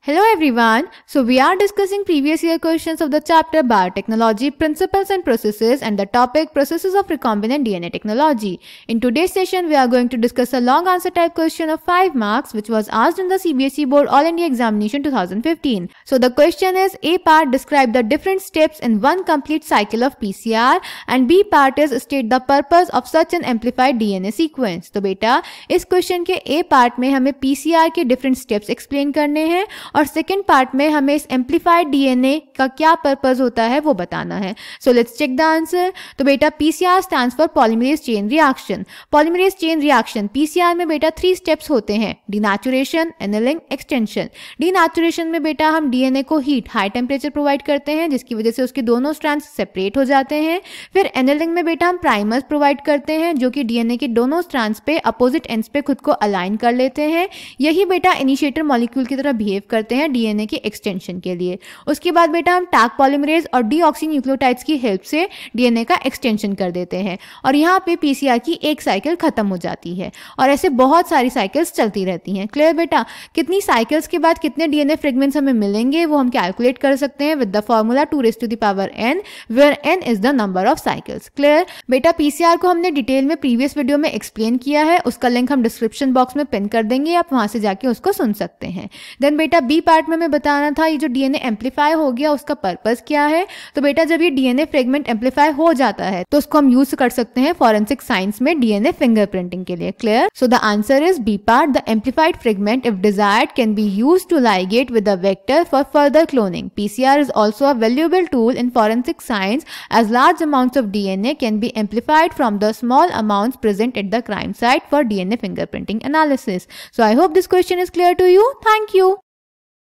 Hello everyone. So we are discussing previous year questions of the chapter Biotechnology Principles and Processes and the topic Processes of Recombinant DNA Technology. In today's session we are going to discuss a long answer type question of 5 marks which was asked in the CBSE Board All India Examination 2015. So the question is, A part describe the different steps in one complete cycle of PCR and B part is state the purpose of such an amplified DNA sequence. तो बेटा इस question के A part में हमें PCR के different steps explain करने हैं और सेकेंड पार्ट में हमें इस एम्पलीफाइड डीएनए का क्या पर्पस होता है वो बताना है. So let's check the answer. तो बेटा PCR stands for polymerase chain reaction. Polymerase chain reaction PCR में बेटा 3 स्टेप्स होते हैं, डिनेचुरेशन, एनेलिंग, एक्सटेंशन. डिनेचुरेशन में बेटा हम डीएनए को हीट हाई टेम्परेचर प्रोवाइड करते हैं जिसकी वजह से उसके दोनों स्ट्रैंड्स सेपरेट हो जाते हैं. फिर एनेलिंग में बेटा हम प्राइमर्स प्रोवाइड करते हैं जो कि डीएनए के दोनों स्ट्रैंड्स पे अपोजिट एंड्स पे खुद को अलाइन कर लेते हैं. यही बेटा इनिशिएटर मॉलिक्यूल की तरह बिहेव करते हैं डीएनए के एक्सटेंशन के लिए. उसके बाद बेटा हम टैग पॉलीमरेज और डीऑक्सीन्यूक्लियोटाइड्स की हेल्प से डीएनए का एक्सटेंशन कर देते हैं और यहाँ पे पीसीआर की एक साइकिल खत्म हो जाती है और ऐसे बहुत सारी साइकिल्स चलती रहती हैं. क्लियर बेटा? कितनी साइकिल्स के बाद कितने डीएनए फ्रेगमेंट्स हमें मिलेंगे वो हम कैलकुलेट कर सकते हैं with the formula 2n where n is the number of cycles. Clear बेटा? पीसीआर को हमने डिटेल में प्रीवियस वीडियो में एक्सप्लेन किया है, उसका लिंक हम डिस्क्रिप्शन बॉक्स में पिन कर देंगे, आप वहां से जाके उसको सुन सकते हैं. देन बेटा बी पार्ट में मैं बताना था ये जो डीएनए एम्पलीफाई हो गया उसका पर्पस क्या है. तो बेटा जब ये डीएनए फ्रेगमेंट एम्पलीफाई हो जाता है तो उसको हम यूज कर सकते हैं फॉरेंसिक साइंस में डीएनए फिंगरप्रिंटिंग के लिए. Clear? So the answer is B part. The amplified fragment if desired can be used to ligate with a vector for further cloning. PCR is also a valuable tool in forensic science as large amounts of DNA can be amplified from the small amounts present at the crime site for DNA fingerprinting analysis. So I hope this question is clear to you. Thank you.